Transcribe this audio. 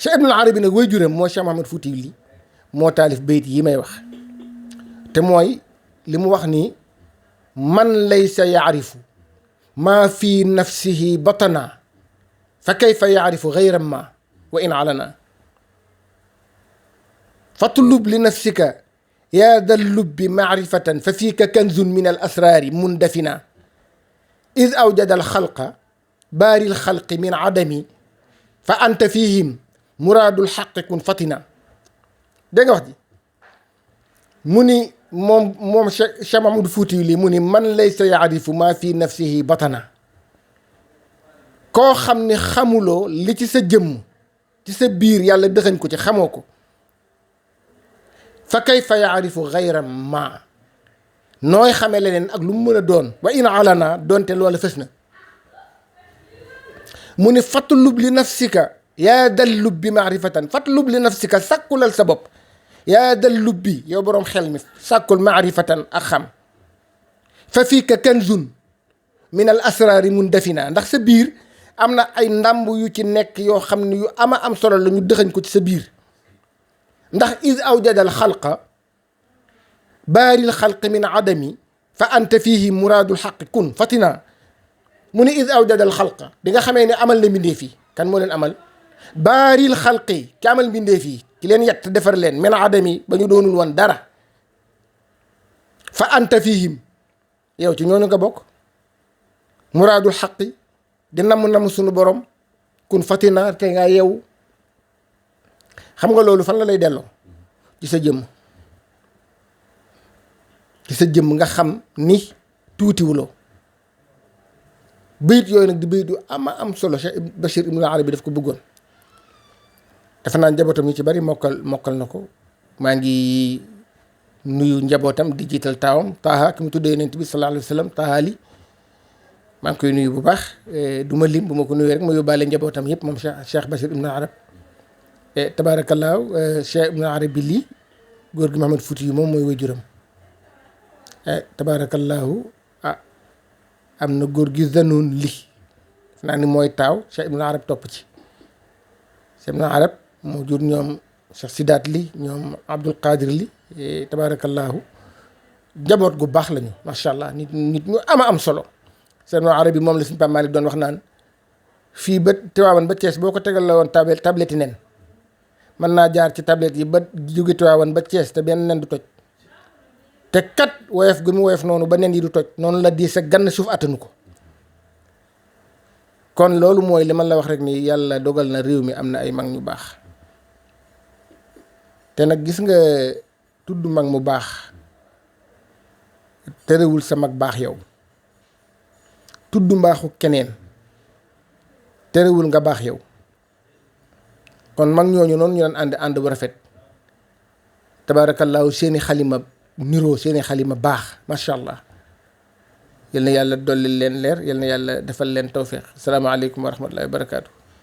Cheikh Ibnul Arabi nag way juram moo Cheikh Mahamad Fouti li moo taalif bayt yi may wax te mooy li mu wax nii man laysa yaarifu maa fi nafsihi batana fa kayfa yaarifu gayra ma wa in alana fatlub li nafsika yaa dal lubbi maarifatan fa fiika kanzun min al asraari mundafina id awjada al xalqa baari al xalqi min adami fa anta fihim muraadul xaqi kun fatina dégg nga wax ji mu ni moom Cheikh Mahamadou Fouti lii mu ni man laysa yaarifu maa fi nafsihi batana koo xam ni xamuloo li ci sa jëmm ci sa biir yàlla dëxañ ko ci xamoo ko fa kayfa yaarifu gayra ma nooy xamee leneen ak lu mu mën a doon wa in alana doonte loola fës na mu ni fatlub li nafsika yaa dal lubbi maarifatan fatlub li nafsika sàkkulal sa bopp yaa dal lubbi yow boroom xel mi sàkkul maarifatan ak xam fa fiika kanzun min al asraari mundafina ndax sa biir am na ay ndàmb yu ci nekk yoo xam ne yu ama am solo la ñu dëxañ ko ci sa biir ndax is awjadal xalqa baaril xalqi min adami fa anta fihi muraadul xaqi kun fatina mu ne is awjadal xalqa di nga xamee ne amal na mbindeef yi kan moo leen amal baaril xalqi ki amal mbindeef yi ki leen yett defar leen min adami ba ñu doonul woon dara fa anta fihim yow ci ñooñu nga bokk muraadul xaqi di namm sunu borom kun fatina te nga yeewu xam nga loolu fan la lay delloo ci sa jëmm nga xam ni tuutiwuloo bayit yooyu nag di bayit yu ama am solo Cheikh Bachir Ibnul Arabi daf ko bëggoon defe naa njabootam ñu ci bari mokkal na ko maa ngi nuyu njabootam di jiital taawam Taaha ki mu tuddee Yonent bi sallallahu alayhi wa sallam Taaha li maa ngi koy nuyu bu baax du ma lim bu ma ko nuyu rek ma yóbbaale njabootam yëpp moom Cheikh Bachir Ibnul Arabi tabaarakallaahu Cheikh Ibnul Arabi lii góor gi Mahamad Fouti yi moom mooy waajuram tabaarakallaahu am na góor gi Zanoun li naa ni mooy taaw Cheikh Ibnul Arabi topp ci Cheikh Ibnul Arabi moo jur ñoom Cheikh Sidaat li ñoom Abdul Qadir li tabaarakallaahu njaboot gu baax lañu macha allah nit ñu am solo Cheikh Ibnul Arabi moom la suñu Pape Malick doon wax naan fii ba Tiwaawan ba Thiès boo ko tegal la woon tablette yi nen mën naa jaar ci tablette yi ba jóge Tiwaawan ba Thiès te benn nen du toj te kat woyof gu mu woyof noonu ba nen yi du toj noonu la di sa gann suuf attanu ko kon loolu mooy li man la wax rek ni yàlla dogal na réew mi am na ay mag ñu baax te nag gis nga tudd mag mu baax terewul sa mag baax yow tudd mbaaxu keneen terewul nga baax yow kon mag ñooñu noonu ñu daan ànd bu rafet tabaarakallaahu seeni xalima niroo seeni xalima baax macha allah yal na yàlla dolli leen leer yal na yàlla defal leen tawfiq asalaamaaleykum wa rahmatullahi wa barakaatu.